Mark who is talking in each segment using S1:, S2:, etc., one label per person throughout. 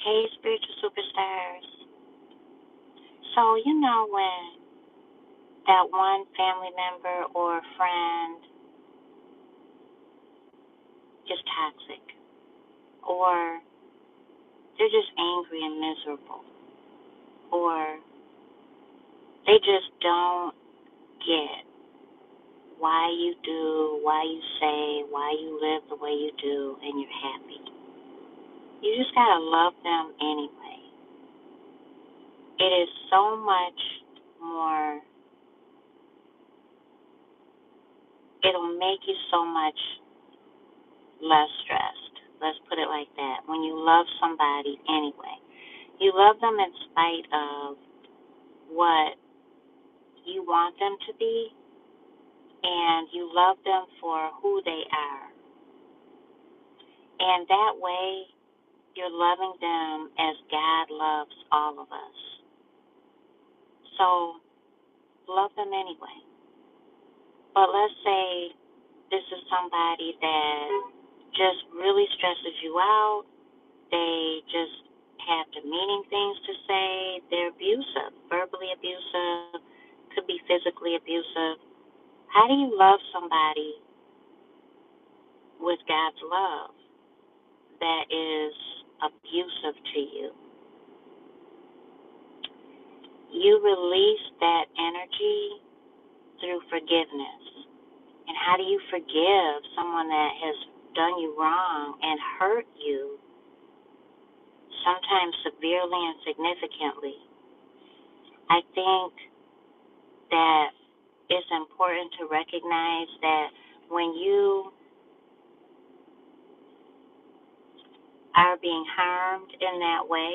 S1: Hey, spiritual superstars. So, when that one family member or friend is toxic, or they're just angry and miserable, or they just don't get why you do, why you say, why you live the way you do, and you're happy. You just gotta love them anyway. It is so much more, it'll make you so much less stressed. Let's put it like that. When you love somebody anyway, you love them in spite of what you want them to be, and you love them for who they are. And that way, you're loving them as God loves all of us. So, love them anyway. But let's say this is somebody that just really stresses you out. They just have demeaning things to say. They're abusive, verbally abusive, could be physically abusive. How do you love somebody with God's love that is abusive to you? You release that energy through forgiveness. And how do you forgive someone that has done you wrong and hurt you, sometimes severely and significantly? I think that it's important to recognize that when you are being harmed in that way,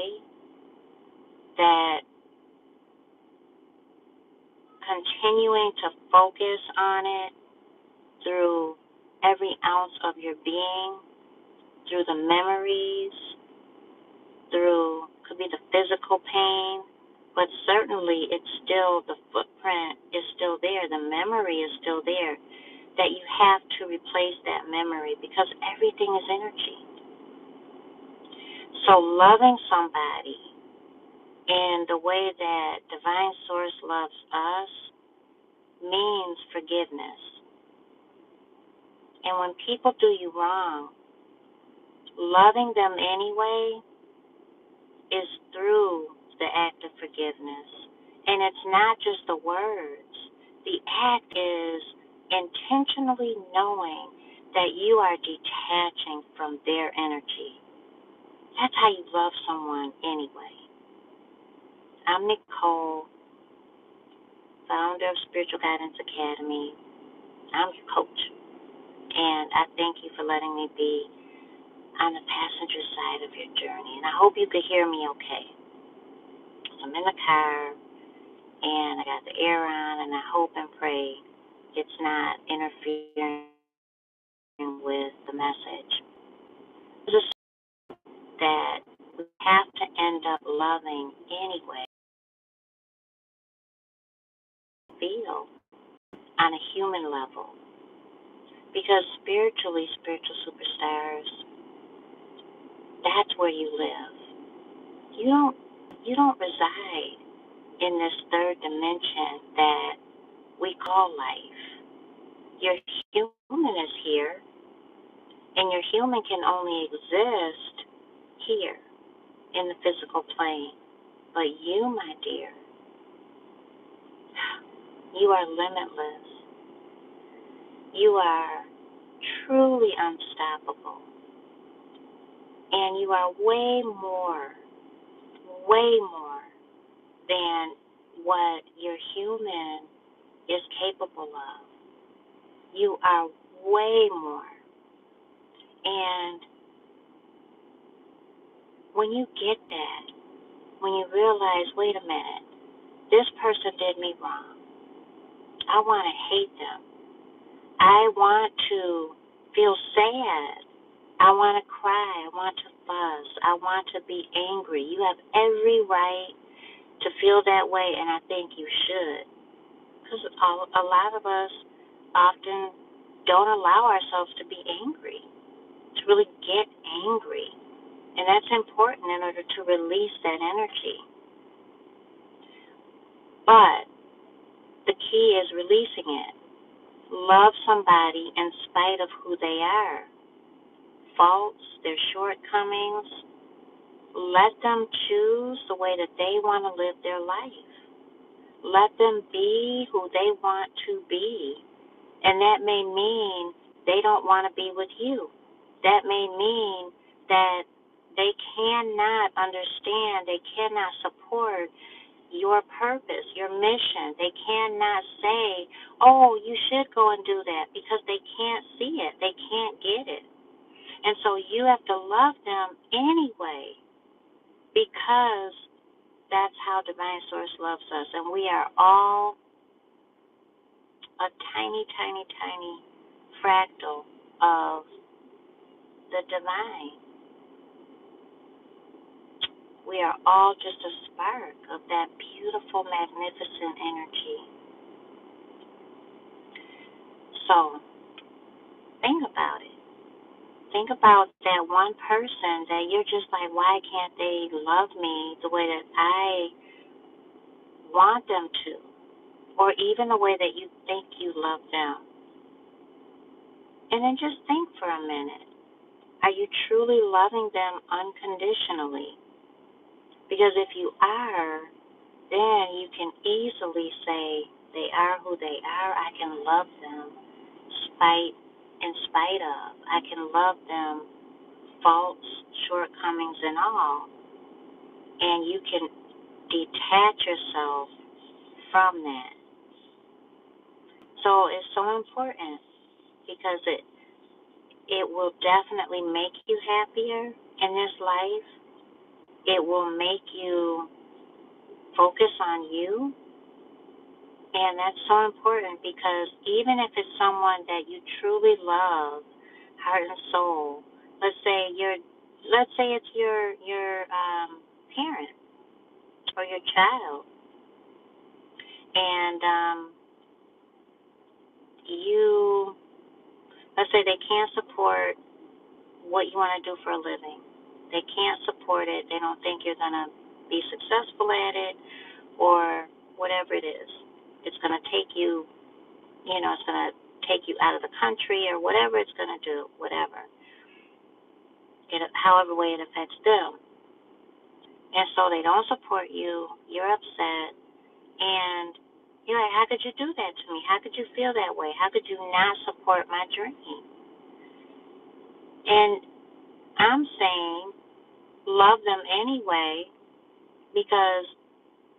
S1: that continuing to focus on it through every ounce of your being, through the memories, through, could be the physical pain, but certainly it's still, the footprint is still there, the memory is still there, that you have to replace that memory because everything is energy. So loving somebody in the way that Divine Source loves us means forgiveness. And when people do you wrong, loving them anyway is through the act of forgiveness. And it's not just the words. The act is intentionally knowing that you are detaching from their energy. That's how you love someone anyway. I'm Nicole, founder of Spiritual Guidance Academy. I'm your coach. And I thank you for letting me be on the passenger side of your journey. And I hope you could hear me okay. I'm in the car, and I got the air on, and I hope and pray it's not interfering with the message. Just that we have to end up loving anyway, feel on a human level. Because spiritually, spiritual superstars, that's where you live. You don't reside in this third dimension that we call life. Your human is here, and your human can only exist here in the physical plane. But you, my dear, you are limitless. You are truly unstoppable. And you are way more than what your human is capable of. You are way more. And when you get that, when you realize, wait a minute, this person did me wrong, I want to hate them. I want to feel sad. I want to cry. I want to fuss. I want to be angry. You have every right to feel that way, and I think you should. Because a lot of us often don't allow ourselves to be angry, to really get angry. And that's important in order to release that energy. But the key is releasing it. Love somebody in spite of who they are, faults, their shortcomings. Let them choose the way that they want to live their life. Let them be who they want to be. And that may mean they don't want to be with you. That may mean that they cannot understand, they cannot support your purpose, your mission. They cannot say, oh, you should go and do that, because they can't see it. They can't get it. And so you have to love them anyway, because that's how Divine Source loves us. And we are all a tiny, tiny, tiny fractal of the divine. We are all just a spark of that beautiful, magnificent energy. So, think about it. Think about that one person that you're just like, why can't they love me the way that I want them to? Or even the way that you think you love them. And then just think for a minute. Are you truly loving them unconditionally? Because if you are, then you can easily say, they are who they are. I can love them in spite of. I can love them, faults, shortcomings, and all. And you can detach yourself from that. So it's so important, because it will definitely make you happier in this life. It will make you focus on you. And that's so important, because even if it's someone that you truly love, heart and soul, let's say it's your parent or your child, and let's say they can't support what you want to do for a living. They can't support it. They don't think you're going to be successful at it, or whatever it is. It's going to take you, it's going to take you out of the country, or whatever it's going to do, whatever. However way it affects them. And so they don't support you. You're upset. And you're like, how could you do that to me? How could you feel that way? How could you not support my dream? And I'm saying, love them anyway, because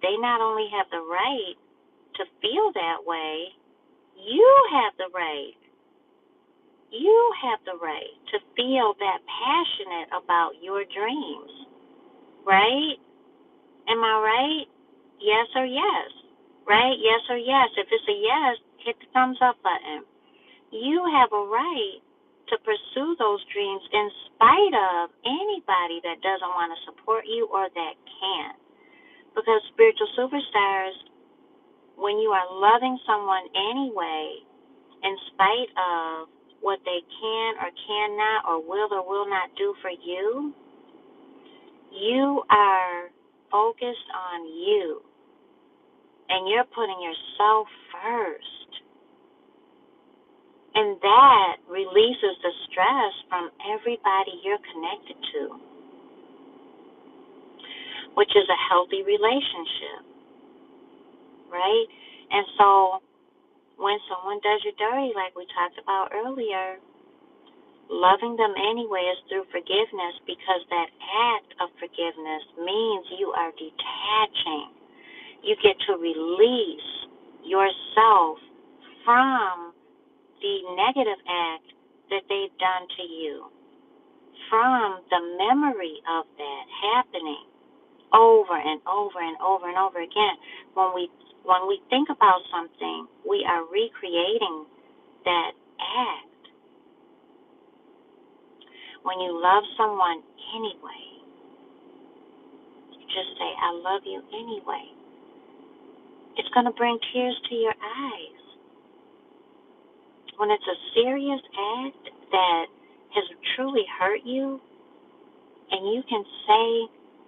S1: they not only have the right to feel that way, you have the right. You have the right to feel that passionate about your dreams, right? Am I right? Yes or yes, right? Yes or yes. If it's a yes, hit the thumbs up button. You have a right to pursue those dreams in spite of anybody that doesn't want to support you or that can't. Because spiritual superstars, when you are loving someone anyway, in spite of what they can or cannot or will not do for you, you are focused on you. And you're putting yourself first. And that releases the stress from everybody you're connected to, which is a healthy relationship, right? And so when someone does you dirty, like we talked about earlier, loving them anyway is through forgiveness, because that act of forgiveness means you are detaching. You get to release yourself from the negative act that they've done to you, from the memory of that happening over and over and over and over again. When we think about something, we are recreating that act. When you love someone anyway, just say, I love you anyway. It's going to bring tears to your eyes. When it's a serious act that has truly hurt you, And you can say,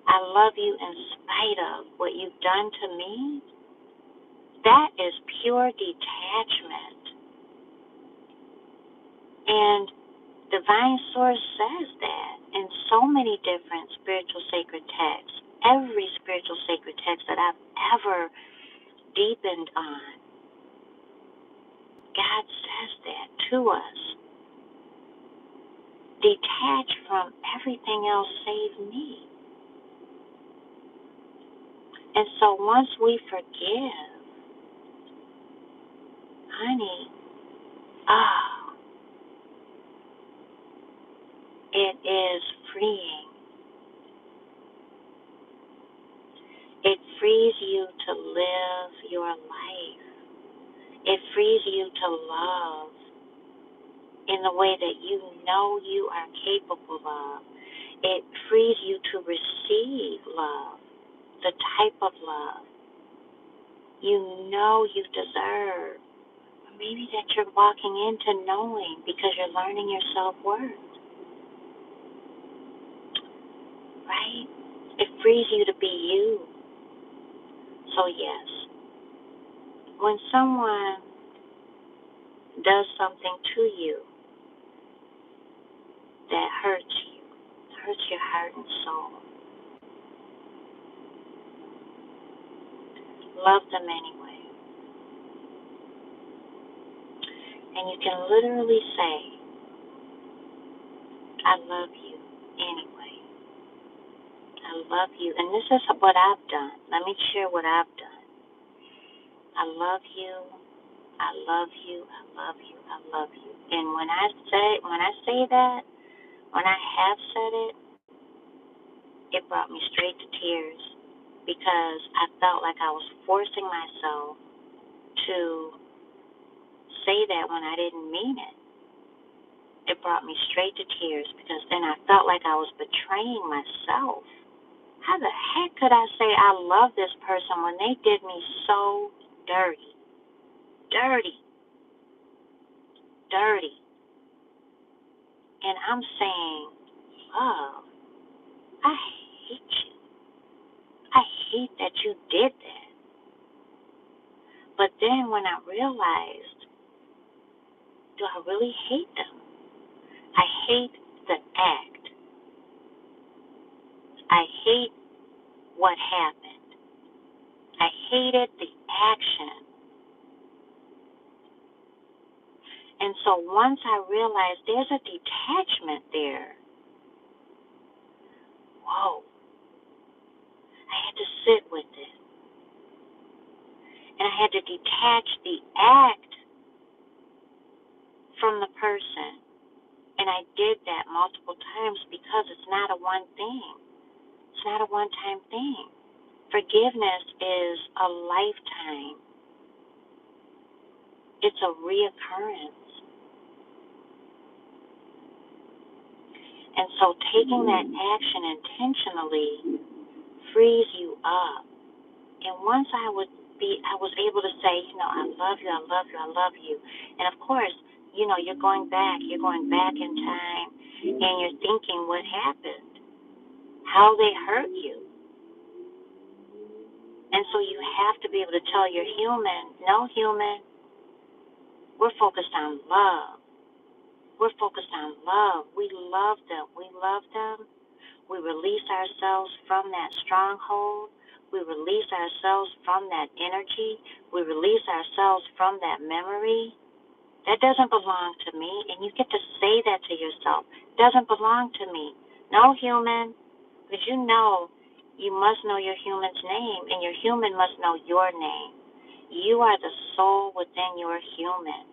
S1: I love you in spite of what you've done to me. That is pure detachment. And Divine Source says that in so many different spiritual sacred texts. Every spiritual sacred text that I've ever deepened on, God says that to us. Detach from everything else save me. And so once we forgive, honey, it is freeing. It frees you to live your life. It frees you to love in the way that you know you are capable of. It frees you to receive love, the type of love you know you deserve. Or maybe that you're walking into knowing because you're learning your self-worth, right? It frees you to be you. So yes, when someone does something to you that hurts you, hurts your heart and soul, love them anyway. And you can literally say, I love you anyway. I love you. And this is what I've done. Let me share what I've done. I love you. I love you. I love you. I love you. And when I say that, when I have said it, it brought me straight to tears because I felt like I was forcing myself to say that when I didn't mean it. It brought me straight to tears because then I felt like I was betraying myself. How the heck could I say I love this person when they did me so dirty? Dirty. Dirty. And I'm saying, love, I hate you. I hate that you did that. But then when I realized, do I really hate them? I hate the act. I hate what happened. I hated the action. And so once I realized there's a detachment there, whoa, I had to sit with it. And I had to detach the act from the person. And I did that multiple times because it's not a one thing. It's not a one-time thing. Forgiveness is a lifetime. It's a reoccurrence. And so taking that action intentionally frees you up. And once I was able to say, I love you, I love you, I love you. And of course, you're going back in time, and you're thinking what happened, how they hurt you. And so you have to be able to tell your human, no human, we're focused on love. We're focused on love. We love them. We love them. We release ourselves from that stronghold. We release ourselves from that energy. We release ourselves from that memory. That doesn't belong to me. And you get to say that to yourself. Doesn't belong to me. No human. Because you must know your human's name, and your human must know your name. You are the soul within your human.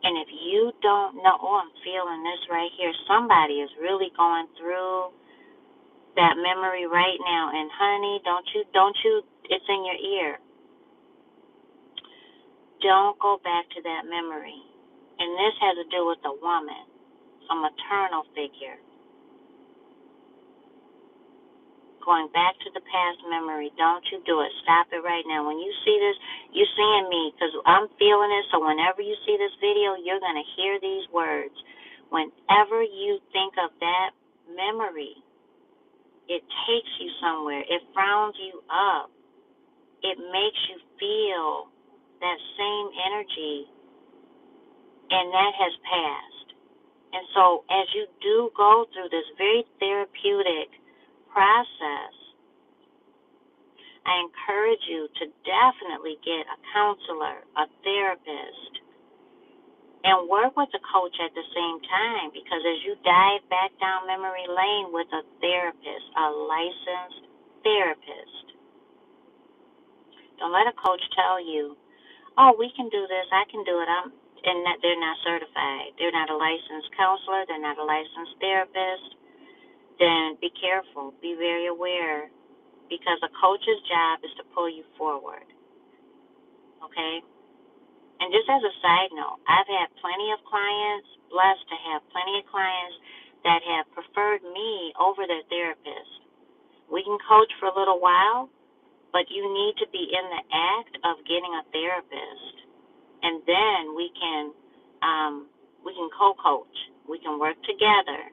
S1: And if you don't know, I'm feeling this right here. Somebody is really going through that memory right now. And honey, don't you, it's in your ear. Don't go back to that memory. And this has to do with a woman, a maternal figure. Going back to the past memory, don't you do it. Stop it right now. When you see this, you're seeing me because I'm feeling it. So whenever you see this video, you're going to hear these words. Whenever you think of that memory. It takes you somewhere. It frowns you up. It makes you feel that same energy, and that has passed. And so as you do go through this very therapeutic process, I encourage you to definitely get a counselor, a therapist, and work with a coach at the same time, because as you dive back down memory lane with a therapist, a licensed therapist, don't let a coach tell you, oh, we can do this, I can do it, and that they're not certified. They're not a licensed counselor. They're not a licensed therapist. Then be careful. Be very aware, because a coach's job is to pull you forward, okay? And just as a side note, I've had plenty of clients, blessed to have plenty of clients that have preferred me over their therapist. We can coach for a little while, but you need to be in the act of getting a therapist. And then we can co-coach. We can work together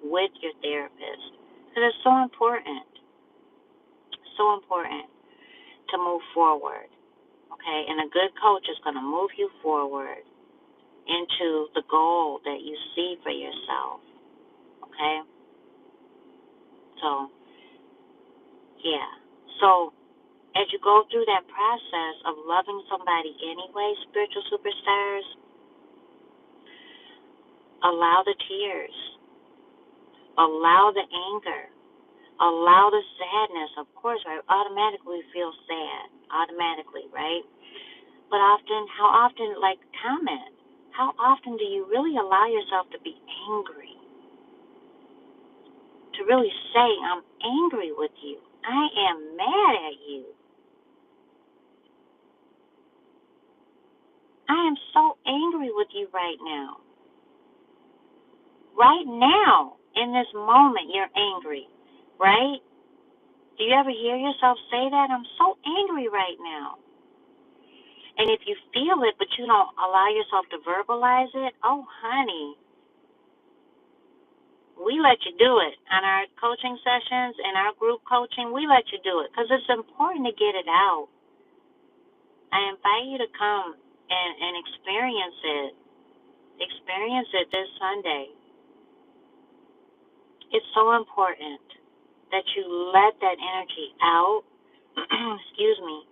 S1: with your therapist, because it's so important to move forward, okay? And a good coach is going to move you forward into the goal that you see for yourself, okay? So, yeah. So, as you go through that process of loving somebody anyway, spiritual superstars, allow the tears, allow the anger, allow the sadness. Of course, right? Automatically we feel sad, automatically, right? But how often, like, comment, how often do you really allow yourself to be angry? To really say, I'm angry with you. I am mad at you. I am so angry with you right now. Right now, in this moment, you're angry, right? Do you ever hear yourself say that? I'm so angry right now. And if you feel it, but you don't allow yourself to verbalize it, oh, honey, we let you do it on our coaching sessions and our group coaching. We let you do it because it's important to get it out. I invite you to come and experience it. Experience it this Sunday. It's so important that you let that energy out, excuse me,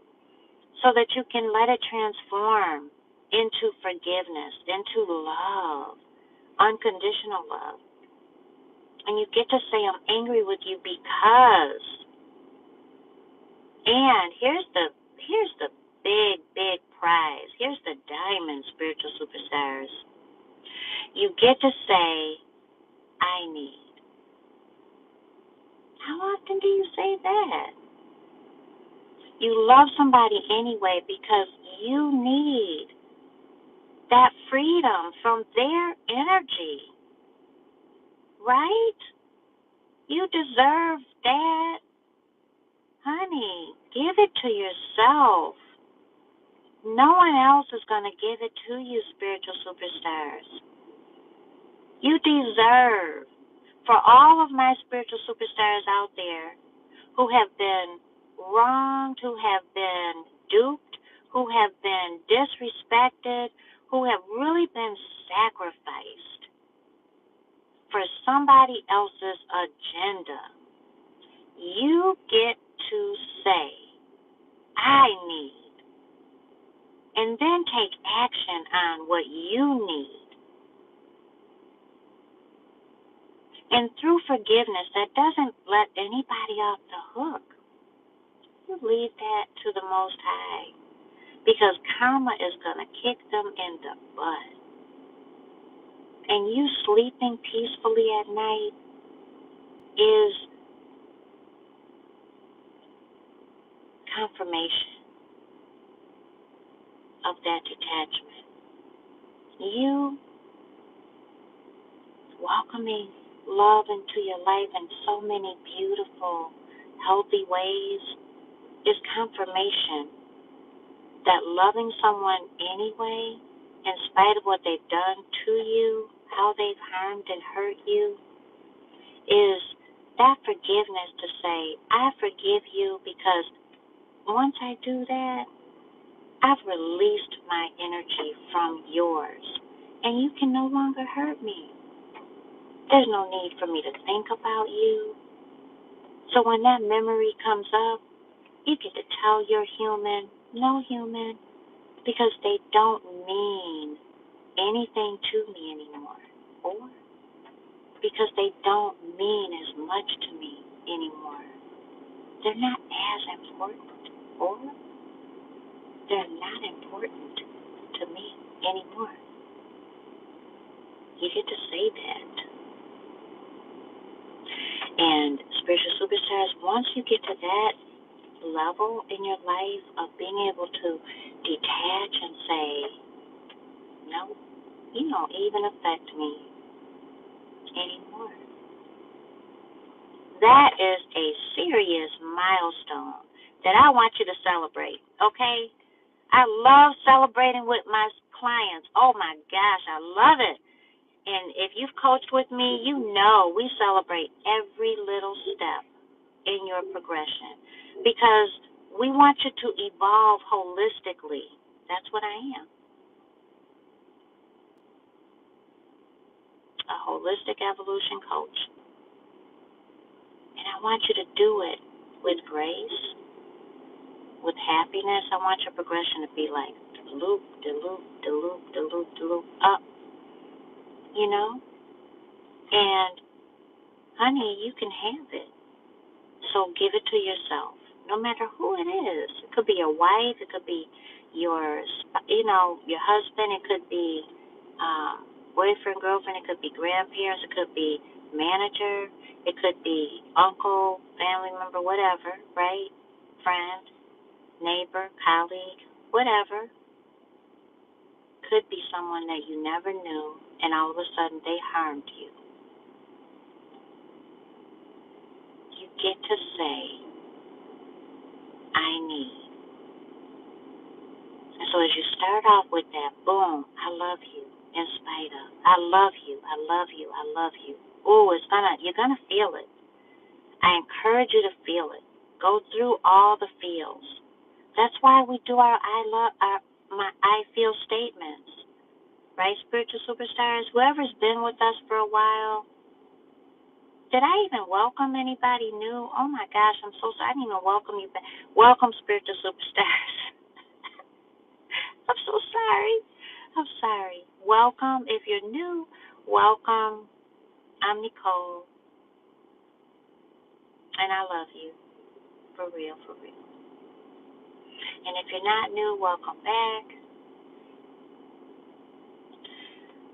S1: so that you can let it transform into forgiveness, into love, unconditional love. And you get to say, I'm angry with you because. And here's the big prize. Here's the diamond, spiritual superstars. You get to say, I need. How often do you say that? You love somebody anyway because you need that freedom from their energy, right? You deserve that. Honey, give it to yourself. No one else is going to give it to you, spiritual superstars. You deserve. For all of my spiritual superstars out there who have been wronged, who have been duped, who have been disrespected, who have really been sacrificed for somebody else's agenda, you get to say, I need, and then take action on what you need. And through forgiveness, that doesn't let anybody off the hook. You leave that to the Most High, because karma is going to kick them in the butt. And you sleeping peacefully at night is confirmation of that detachment. You welcoming love into your life in so many beautiful, healthy ways is confirmation that loving someone anyway, in spite of what they've done to you, how they've harmed and hurt you, is that forgiveness to say, I forgive you because once I do that, I've released my energy from yours, and you can no longer hurt me. There's no need for me to think about you. So when that memory comes up, you get to tell your human, no human, because they don't mean anything to me anymore, or because they don't mean as much to me anymore. They're not as important, or they're not important to me anymore. You get to say that. And spiritual superstars, once you get to that level in your life of being able to detach and say, no, you don't even affect me anymore. That is a serious milestone that I want you to celebrate, okay? I love celebrating with my clients. Oh my gosh, I love it. And if you've coached with me, you know we celebrate every little step in your progression because we want you to evolve holistically. That's what I am, a holistic evolution coach. And I want you to do it with grace, with happiness. I want your progression to be like loop, de loop, de loop, de loop, de loop, up, you know? And honey, you can have it. So give it to yourself, no matter who it is. It could be your wife, it could be your, your husband, it could be boyfriend, girlfriend, it could be grandparents, it could be manager, it could be uncle, family member, whatever, right? Friend, neighbor, colleague, whatever. Could be someone that you never knew, and all of a sudden they harmed you. You get to say, I need. And so as you start off with that, boom, I love you, in spite of. I love you, I love you, I love you. Oh, you're gonna feel it. I encourage you to feel it. Go through all the feels. That's why we do my I feel statements. Right, spiritual superstars? Whoever's been with us for a while, did I even welcome anybody new? Oh my gosh, I'm so sorry. I didn't even welcome you back. Welcome, spiritual superstars. I'm so sorry. I'm sorry. Welcome. If you're new, welcome. I'm Nicole, and I love you. For real, for real. And if you're not new, welcome back.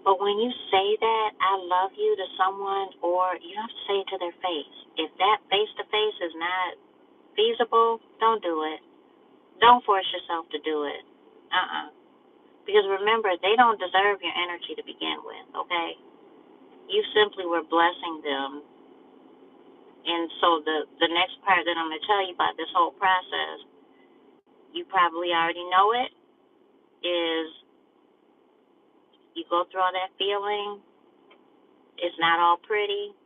S1: But when you say that, I love you to someone, or you don't have to say it to their face. If that face-to-face is not feasible, don't do it. Don't force yourself to do it. Because remember, they don't deserve your energy to begin with, okay? You simply were blessing them. And so the next part that I'm going to tell you about this whole process, you probably already know it, is you go through all that feeling. It's not all pretty,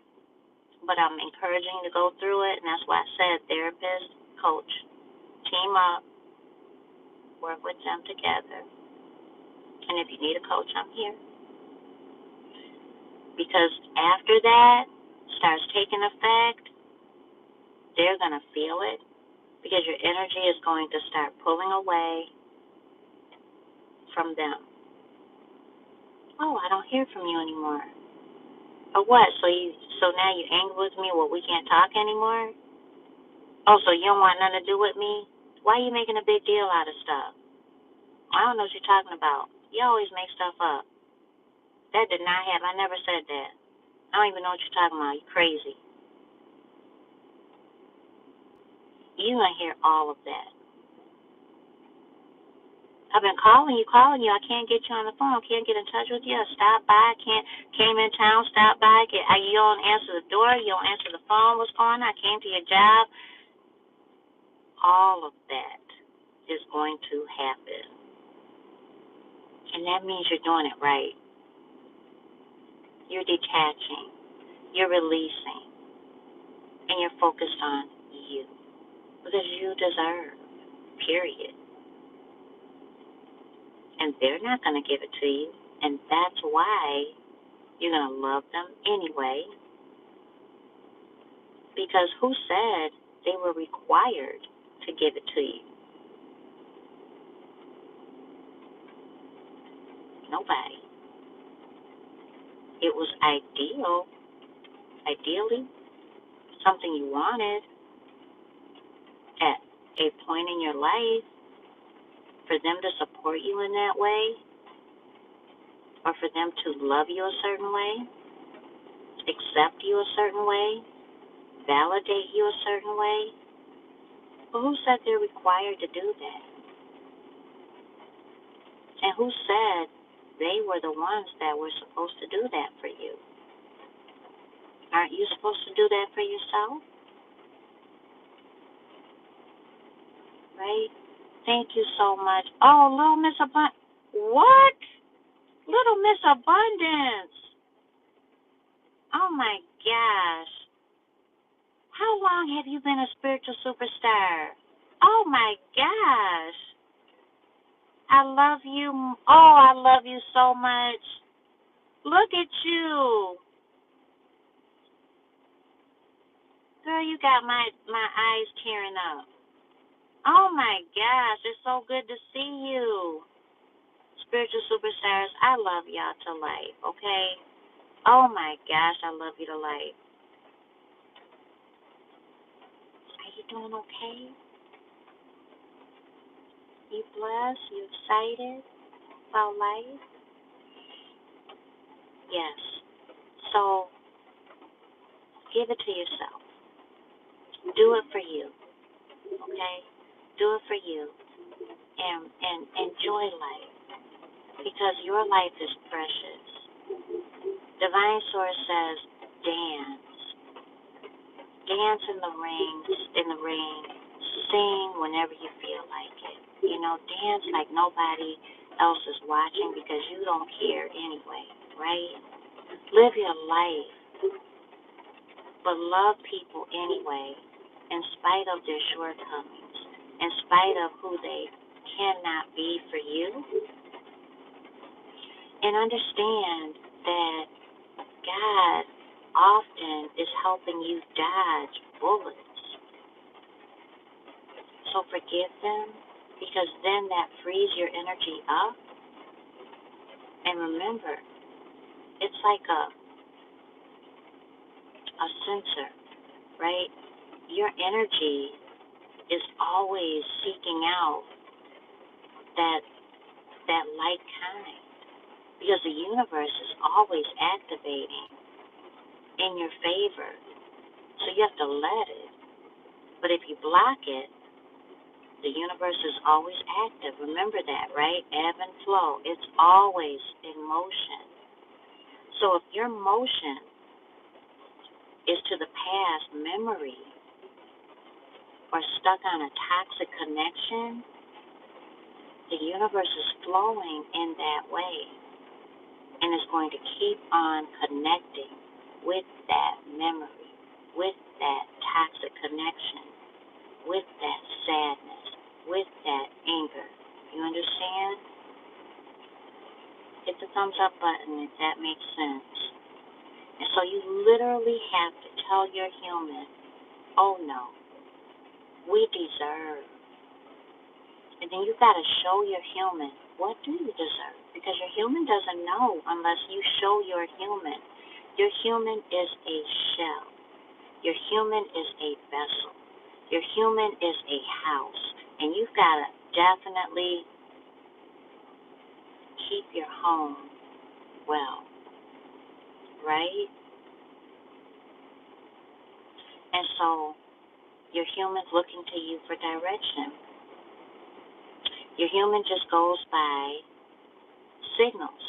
S1: but I'm encouraging you to go through it, and that's why I said therapist, coach, team up, work with them together. And if you need a coach, I'm here. Because after that starts taking effect, they're going to feel it because your energy is going to start pulling away from them. Oh, I don't hear from you anymore. Or what? So now you're angry with me? Well, we can't talk anymore? Oh, so you don't want nothing to do with me? Why are you making a big deal out of stuff? I don't know what you're talking about. You always make stuff up. That did not happen. I never said that. I don't even know what you're talking about. You're crazy. You're going to hear all of that. I've been calling you. I can't get you on the phone. Can't get in touch with you. I stopped by. Came in town, stopped by. You don't answer the door. You don't answer the phone. What's going on? I came to your job. All of that is going to happen. And that means you're doing it right. You're detaching. You're releasing. and you're focused on you because you deserve, period. And they're not going to give it to you, and that's why you're going to love them anyway, because who said they were required to give it to you? Nobody. It was ideally, something you wanted at a point in your life for them to support you in that way, or for them to love you a certain way, accept you a certain way, validate you a certain way. But who said they're required to do that? And who said they were the ones that were supposed to do that for you? Aren't you supposed to do that for yourself? Right? Thank you so much. Oh, Little Miss Abundance. What? Little Miss Abundance. Oh, my gosh. How long have you been a spiritual superstar? Oh, my gosh. I love you. Oh, I love you so much. Look at you. Girl, you got my eyes tearing up. Oh, my gosh. It's so good to see you. Spiritual superstars, I love y'all to life, okay? Oh, my gosh, I love you to life. Are you doing okay? You blessed? You excited about life? Yes. So, give it to yourself. Do it for you, okay? Do it for you. And enjoy life, because your life is precious. Divine Source says, dance. Dance in the rain. Sing whenever you feel like it. Dance like nobody else is watching, because you don't care anyway, right? Live your life, but love people anyway, in spite of their shortcomings, in spite of who they cannot be for you. And understand that God often is helping you dodge bullets. So forgive them, because then that frees your energy up. And remember, it's like a sensor, right? Your energy is always seeking out that light kind, because the universe is always activating in your favor. So you have to let it. But if you block it, the universe is always active. Remember that, right? Ebb and flow. It's always in motion. So if your motion is to the past memory, or stuck on a toxic connection, the universe is flowing in that way, and is going to keep on connecting with that memory, with that toxic connection, with that sadness, with that anger. You understand? Hit the thumbs up button if that makes sense. And so you literally have to tell your human, oh no, we deserve. And then you got to show your human, what do you deserve? Because your human doesn't know unless you show your human. Your human is a shell. Your human is a vessel. Your human is a house. And you've got to definitely keep your home well, right? And so your human's looking to you for direction. Your human just goes by signals.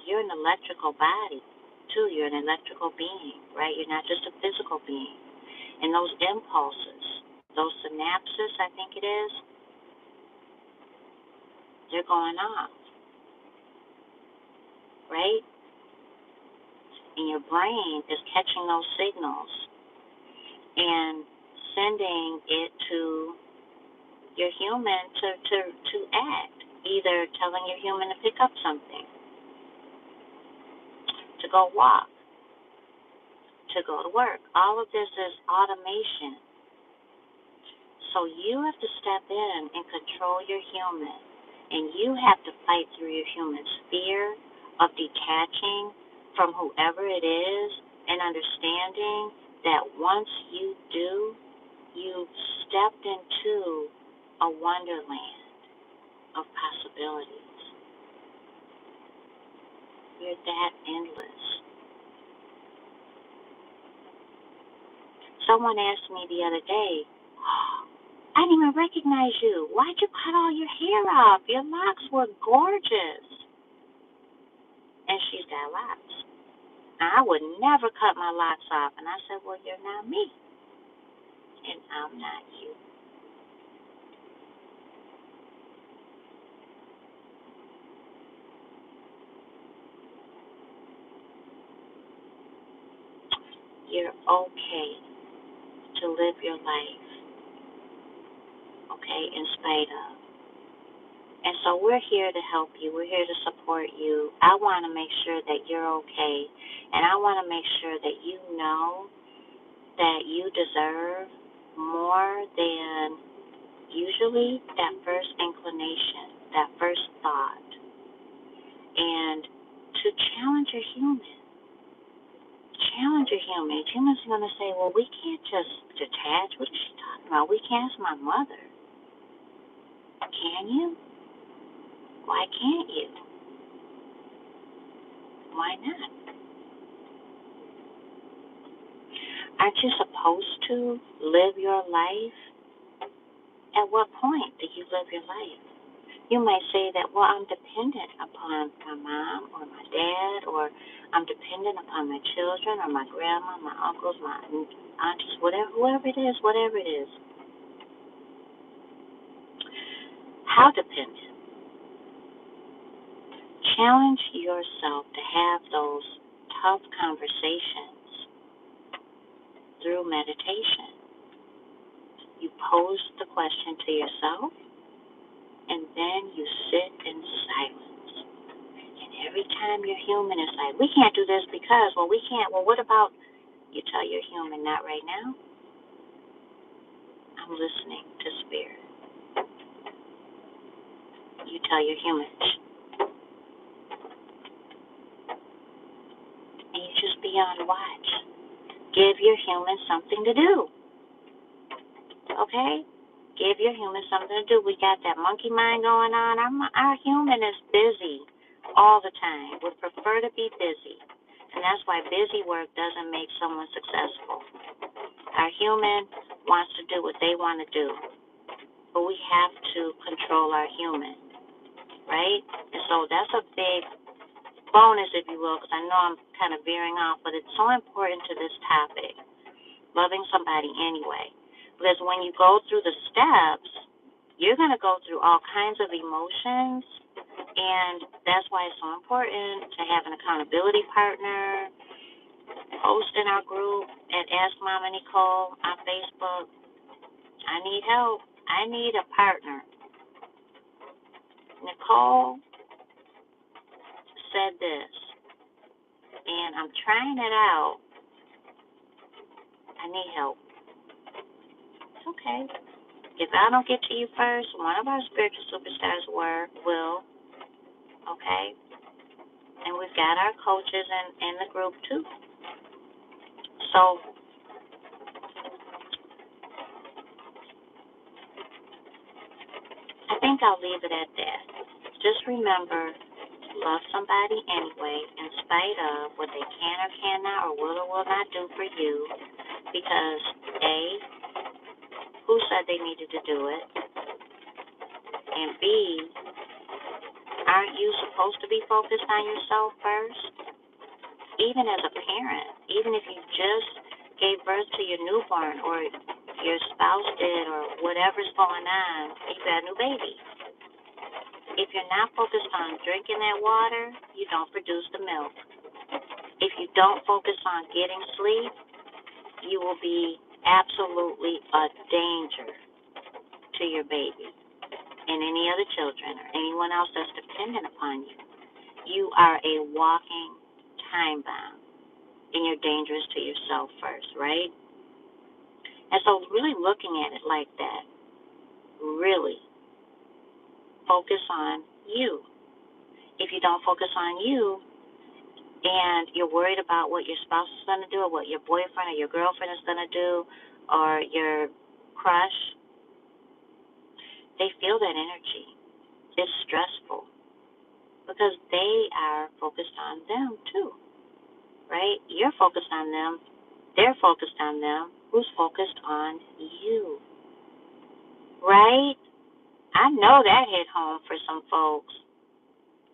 S1: You're an electrical body, too. You're an electrical being, right? You're not just a physical being. And those impulses, those synapses, I think it is, they're going off, right? And your brain is catching those signals and sending it to your human to act, either telling your human to pick up something, to go walk, to go to work. All of this is automation. So you have to step in and control your human, and you have to fight through your human's fear of detaching from whoever it is and understanding that once you do, you've stepped into a wonderland of possibilities. You're that endless. Someone asked me the other day, oh, I didn't even recognize you. Why'd you cut all your hair off? Your locks were gorgeous. And she's got locks. I would never cut my locks off. And I said, well, you're not me. And I'm not you. You're okay to live your life, okay, in spite of. And so we're here to help you. We're here to support you. I want to make sure that you're okay. And I want to make sure that you know that you deserve more than usually that first inclination, that first thought. And to challenge your human. Challenge your human. Your human's going to say, well, we can't just detach. What is she talking about? We can't. It's my mother. Can you? Why can't you? Why not? Aren't you supposed to live your life? At what point do you live your life? You might say that, well, I'm dependent upon my mom or my dad, or I'm dependent upon my children or my grandma, my uncles, my aunties, whatever, whoever it is, whatever it is. How dependent? Challenge yourself to have those tough conversations through meditation. You pose the question to yourself, and then you sit in silence. And every time your human is like, we can't do this because, well, we can't. Well, what about, you tell your human, not right now. I'm listening to spirit. You tell your human, and you just be on watch. Give your human something to do. Okay? Give your human something to do. We got that monkey mind going on. Our human is busy all the time. We prefer to be busy. And that's why busy work doesn't make someone successful. Our human wants to do what they want to do. But we have to control our human, right? And so that's a big bonus, if you will, because I know I'm kind of veering off, but it's so important to this topic, loving somebody anyway. Because when you go through the steps, you're going to go through all kinds of emotions, and that's why it's so important to have an accountability partner. Post in our group at Ask Mama Nicole on Facebook. I need help. I need a partner. Nicole said this, and I'm trying it out. I need help. It's okay. If I don't get to you first, one of our spiritual superstars will, okay? And we've got our coaches in the group too. So I think I'll leave it at that. Just remember, love somebody anyway, in spite of what they can or cannot or will not do for you, because A, who said they needed to do it? And B, aren't you supposed to be focused on yourself first? Even as a parent, even if you just gave birth to your newborn or your spouse did or whatever's going on, you got a new baby. If you're not focused on drinking that water, you don't produce the milk. If you don't focus on getting sleep, you will be absolutely a danger to your baby and any other children or anyone else that's dependent upon you. You are a walking time bomb, and you're dangerous to yourself first, right? And so really looking at it like that, really focus on you. If you don't focus on you and you're worried about what your spouse is going to do or what your boyfriend or your girlfriend is going to do or your crush, they feel that energy. It's stressful because they are focused on them too, right? You're focused on them. They're focused on them. Who's focused on you, right? I know that hit home for some folks,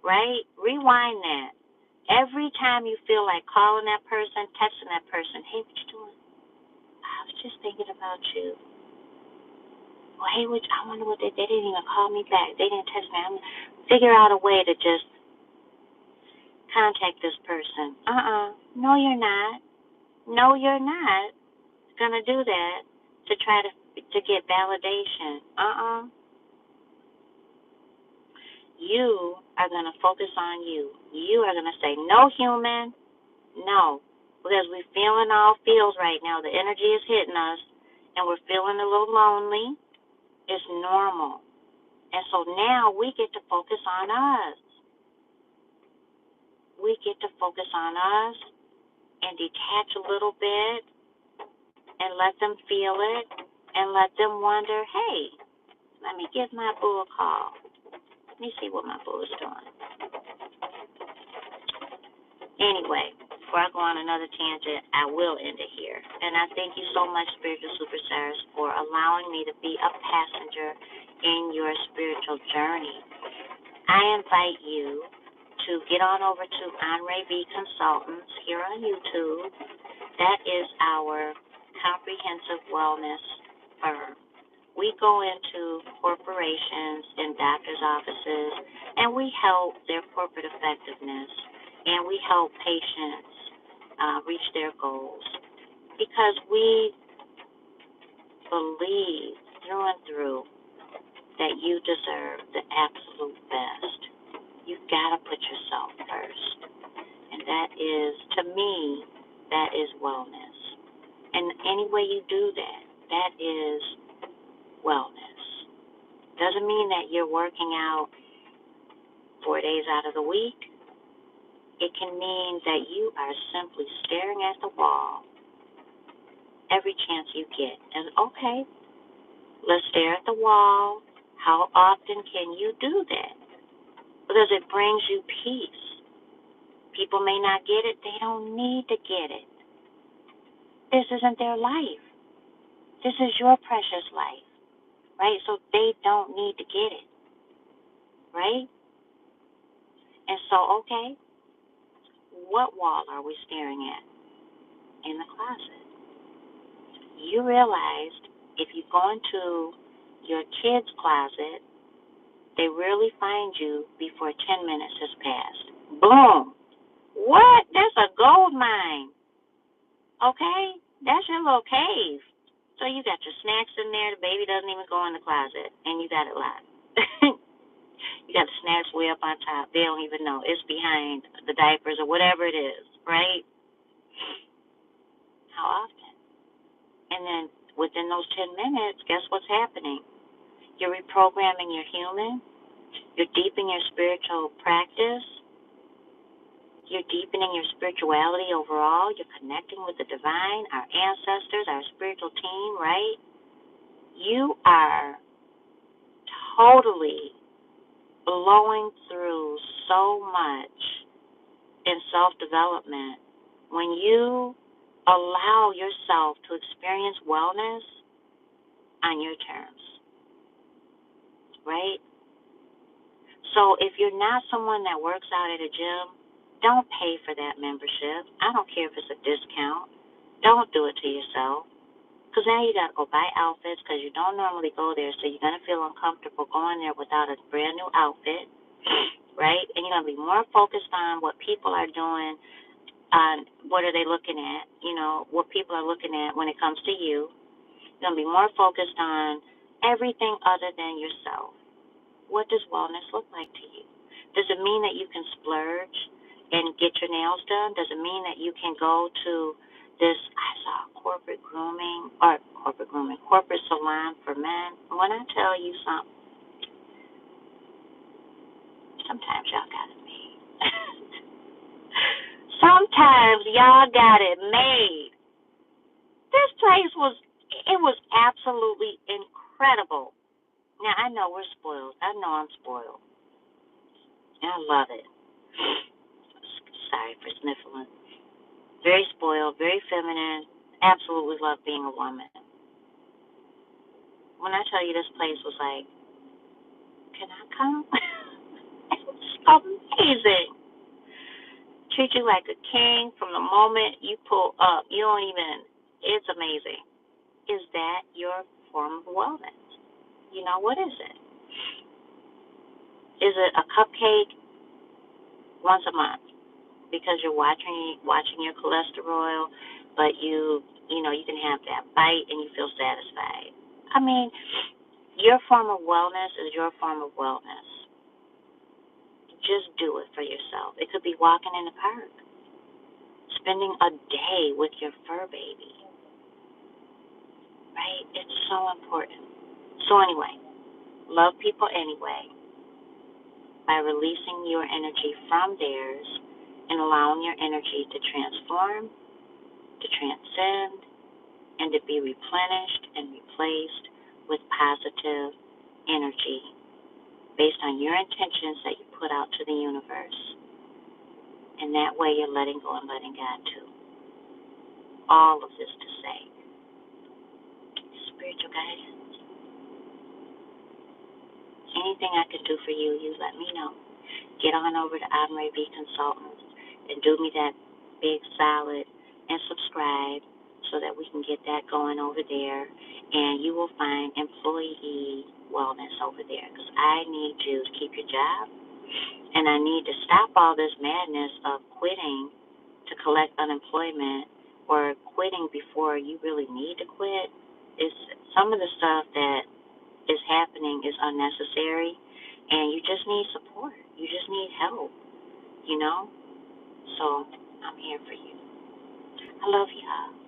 S1: right? Rewind that. Every time you feel like calling that person, texting that person, hey, what you doing? I was just thinking about you. Well, hey, I wonder what they didn't even call me back. They didn't text me. I'm going to figure out a way to just contact this person. No, you're not. No, you're not going to do that to try to get validation. You are going to focus on you. You are going to say, no, human, no. Because we're feeling all feels right now. The energy is hitting us, and we're feeling a little lonely. It's normal. And so now we get to focus on us. We get to focus on us and detach a little bit and let them feel it and let them wonder, hey, let me give my boo a call. Let me see what my boo is doing. Anyway, before I go on another tangent, I will end it here. And I thank you so much, Spiritual Superstars, for allowing me to be a passenger in your spiritual journey. I invite you to get on over to Anré'V Consultants here on YouTube. That is our comprehensive wellness firm. We go into corporations and doctors' offices, and we help their corporate effectiveness, and we help patients reach their goals because we believe through and through that you deserve the absolute best. You've got to put yourself first, and that is, to me, that is wellness. And any way you do that, that is wellness. Doesn't mean that you're working out 4 days out of the week. It can mean that you are simply staring at the wall every chance you get. And okay, let's stare at the wall. How often can you do that? Because it brings you peace. People may not get it. They don't need to get it. This isn't their life. This is your precious life, right? So they don't need to get it, right? And so, okay, what wall are we staring at? In the closet. You realized if you go into your kid's closet, they rarely find you before 10 minutes has passed. Boom. What? That's a gold mine. Okay? That's your little cave. So you got your snacks in there. The baby doesn't even go in the closet, and you got it locked. You got the snacks way up on top. They don't even know. It's behind the diapers or whatever it is, right? How often? And then within those 10 minutes, guess what's happening? You're reprogramming your human. You're deepening your spiritual practice. You're deepening your spirituality overall. You're connecting with the divine, our ancestors, our spiritual team, right? You are totally blowing through so much in self-development when you allow yourself to experience wellness on your terms, right? So if you're not someone that works out at a gym, don't pay for that membership. I don't care if it's a discount. Don't do it to yourself. Because now you got to go buy outfits because you don't normally go there, so you're going to feel uncomfortable going there without a brand new outfit, right? And you're going to be more focused on what people are doing What are they looking at? You know, what people are looking at when it comes to you. You're going to be more focused on everything other than yourself. What does wellness look like to you? Does it mean that you can splurge and get your nails done? Does it mean that you can go to this, I saw corporate salon for men? When I tell you something, sometimes y'all got it made. Sometimes y'all got it made. This place it was absolutely incredible. Now, I know we're spoiled. I know I'm spoiled. And I love it. Sorry for sniffling. Very spoiled, very feminine. Absolutely love being a woman. When I tell you this place was like, can I come? It was amazing. Treat you like a king from the moment you pull up. You don't even, it's amazing. Is that your form of wellness? You know, what is it? Is it a cupcake once a month because you're watching your cholesterol, but you know you can have that bite and you feel satisfied? I mean, your form of wellness is your form of wellness. Just do it for yourself. It could be walking in the park, spending a day with your fur baby, right? It's so important. So anyway, love people anyway by releasing your energy from theirs and allowing your energy to transform, to transcend, and to be replenished and replaced with positive energy based on your intentions that you put out to the universe. And that way you're letting go and letting God too. All of this to say, spiritual guidance. Anything I can do for you, you let me know. Get on over to Anré'V Consultants and do me that big solid and subscribe so that we can get that going over there. And you will find employee wellness over there because I need you to keep your job. And I need to stop all this madness of quitting to collect unemployment or quitting before you really need to quit. It's some of the stuff that is happening is unnecessary, and you just need support. You just need help, you know? So I'm here for you. I love y'all.